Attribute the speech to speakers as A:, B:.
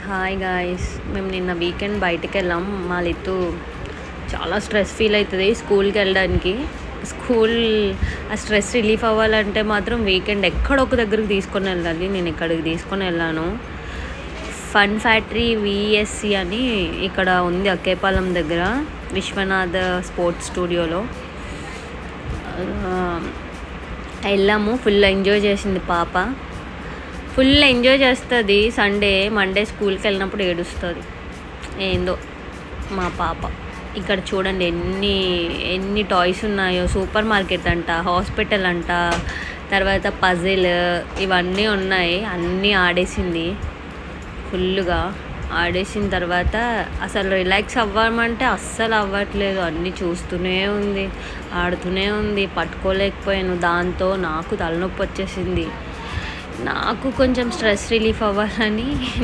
A: Hi guys, మేము నిన్న weekend బయటికి వెళ్ళాం. మా లిత్తు చాలా స్ట్రెస్ ఫీల్ అవుతుంది స్కూల్కి వెళ్ళడానికి. ఆ స్ట్రెస్ రిలీఫ్ అవ్వాలంటే మాత్రం వీకెండ్ ఎక్కడొక దగ్గరికి తీసుకొని వెళ్ళాలి. నేను ఇక్కడికి తీసుకొని వెళ్ళాను. ఫన్ ఫ్యాక్టరీ విఎస్సి అని ఇక్కడ ఉంది అక్కేపాలెం దగ్గర, విశ్వనాథ్ స్పోర్ట్స్ స్టూడియోలో వెళ్ళాము. ఫుల్ ఎంజాయ్ చేసింది పాప. ఫుల్ ఎంజాయ్ చేస్తుంది. మండే స్కూల్కి వెళ్ళినప్పుడు ఏడుస్తుంది. ఏందో మా పాప. ఇక్కడ చూడండి ఎన్ని టాయ్స్ ఉన్నాయో. సూపర్ మార్కెట్ అంట, హాస్పిటల్ అంట, తర్వాత పజిల్ ఇవన్నీ ఉన్నాయి. అన్నీ ఆడేసింది. ఫుల్గా ఆడేసిన తర్వాత అసలు రిలాక్స్ అవ్వమంటే అస్సలు అవ్వట్లేదు. అన్నీ చూస్తూనే ఉంది, ఆడుతూనే ఉంది. పట్టుకోలేకపోయాను. దాంతో నాకు తలనొప్పి వచ్చేసింది. నాకు కొంచెం స్ట్రెస్ రిలీఫ్ అవ్వాలని